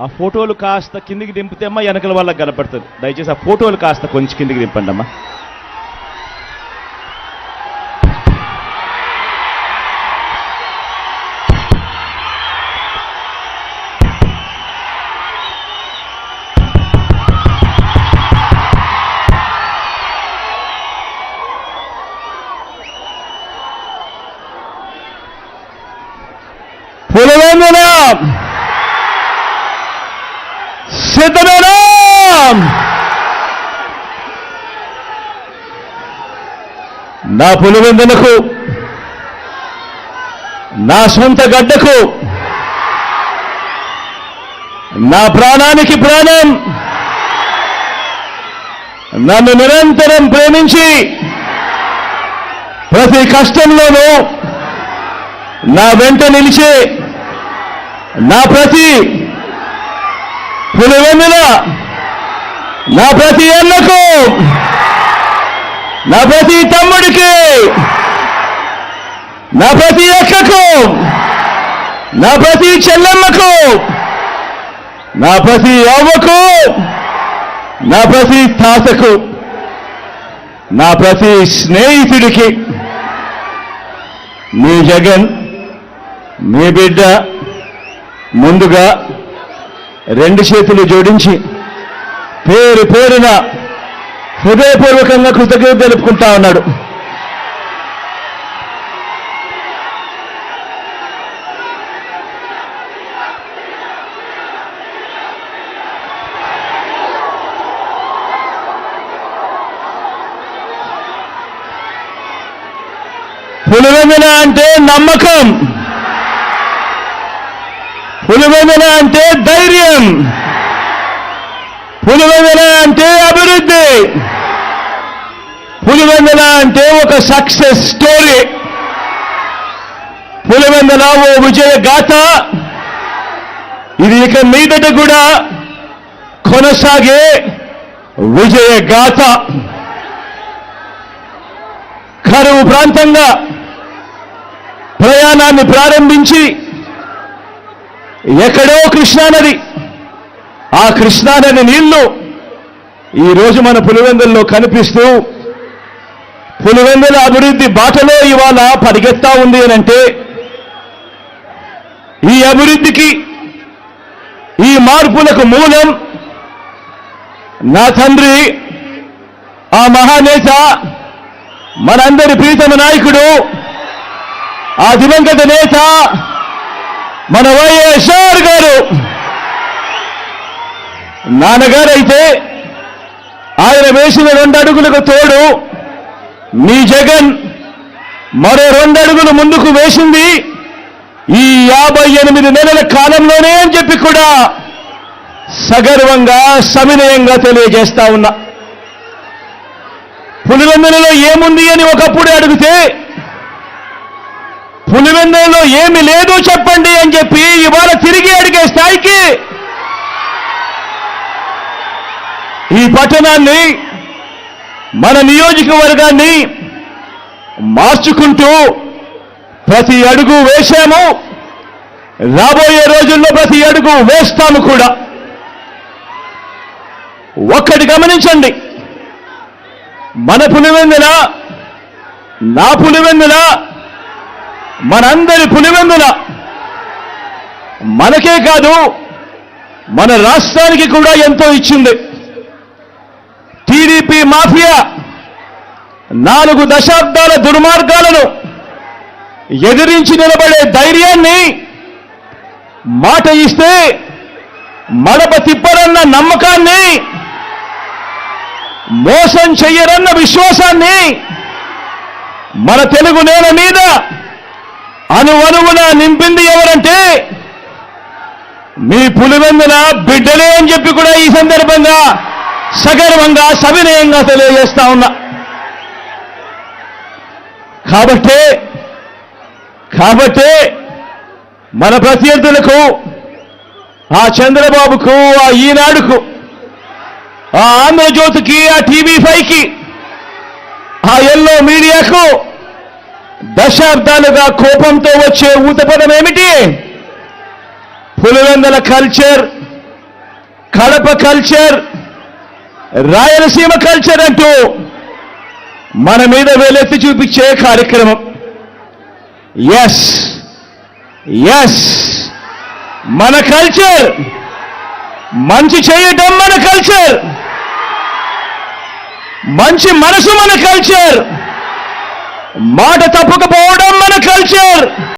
ఆ ఫోటోలు కాస్త కిందికి దింపితే అమ్మా వెనకల వాళ్ళకి కనపడుతుంది. దయచేసి ఆ ఫోటోలు కాస్త కొంచెం కిందికి దింపండి అమ్మా. పులివెందుల సిద్ధమేనా? నా పులివెందులకు, నా సొంత గడ్డకు, నా ప్రాణానికి ప్రాణం, నన్ను నిరంతరం ప్రేమించి ప్రతి కష్టంలోనూ నా వెంట నిలిచే నా ప్రతి పులివెందుల, నా ప్రతి అన్నకు, నా ప్రతి తమ్ముడికి, నా ప్రతి అక్కకు, నా ప్రతి చెల్లెమ్మకు, నా ప్రతి అవ్వకు, నా ప్రతి తాతకు, నా ప్రతి స్నేహితుడికి మీ జగన్, మీ బిడ్డ ముందుగా రెండు చేతులు జోడించి పేరు పేరున హృదయపూర్వకంగా కృతజ్ఞత తెలుపుకుంటా ఉన్నాడు. పులివెందుల అంటే నమ్మకం, పులివెందుల అంటే ధైర్యం, పులివెందుల అంటే అభివృద్ధి, పులివెందుల అంటే ఒక సక్సెస్ స్టోరీ, పులివెందుల ఓ విజయ గాథ. ఇది ఇక మీదట కూడా కొనసాగే విజయ గాథ. కరువు ప్రాంతంగా ప్రయాణాన్ని ప్రారంభించి ఎక్కడో కృష్ణానది, ఆ కృష్ణానది నీళ్లు ఈరోజు మన పులివెందుల్లో కనిపిస్తూ పులివెందుల అభివృద్ధి బాటలో ఇవాళ పరిగెత్తా ఉంది అనంటే, ఈ అభివృద్ధికి, ఈ మార్పులకు మూలం నా తండ్రి, ఆ మహానేత, మనందరి ప్రీతమ నాయకుడు, ఆ దివంగత నేత మన వైఎస్ఆర్ గారు. నాన్నగారైతే ఆయన వేసిన 2 అడుగులకు తోడు మీ జగన్ మరో 2 అడుగులు ముందుకు వేసింది ఈ 58 నెలల కాలంలోనే అని చెప్పి కూడా సగర్వంగా, సవినయంగా తెలియజేస్తా ఉన్నా. పులివెందులలో ఏముంది అని ఒకప్పుడు అడిగితే, పులివెందులలో ఏమి లేదు చెప్పండి అని చెప్పి ఇవాళ తిరిగి అడిగే స్థాయికి ఈ పట్టణాన్ని, మన నియోజకవర్గాన్ని మార్చుకుంటూ ప్రతి అడుగు వేశాము. రాబోయే రోజుల్లో ప్రతి అడుగు వేస్తాము కూడా. ఒక్కటి గమనించండి, మన పులివెందుల, నా పులివెందుల, మనందరి పులివెందుల మనకే కాదు మన రాష్ట్రానికి కూడా ఎంతో ఇచ్చింది. టీడీపీ మాఫియా 4 దశాబ్దాల దుర్మార్గాలను ఎదిరించి నిలబడే ధైర్యాన్ని, మాట ఇస్తే మడప తిప్పరన్న నమ్మకాన్ని, మోసం చెయ్యరన్న విశ్వాసాన్ని మన తెలుగు నేల మీద అణువణువున నింపింది ఎవరంటే మీ పులివెందుల బిడ్డలే అని చెప్పి కూడా ఈ సందర్భంగా సగర్వంగా, సవినయంగా తెలియజేస్తా ఉన్నా. కాబట్టే మన ప్రత్యర్థులకు, ఆ చంద్రబాబుకు, ఆ ఈనాడుకు, ఆ ఆంధ్రజ్యోతికి, ఆ టీవీ5కి, ఆ ఎల్లో మీడియాకు దశాబ్దాలుగా కోపంతో వచ్చే ఊతపదం ఏమిటి? Pulivendula culture, Kadapa culture, Rayalaseema culture అంటూ మన మీద వేలెత్తి చూపించే కార్యక్రమం. ఎస్ ఎస్, మన కల్చర్, మంచి చేయటం మన కల్చర్, మంచి మనసు మన కల్చర్, మాట తప్పకపోవడం మన కల్చర్.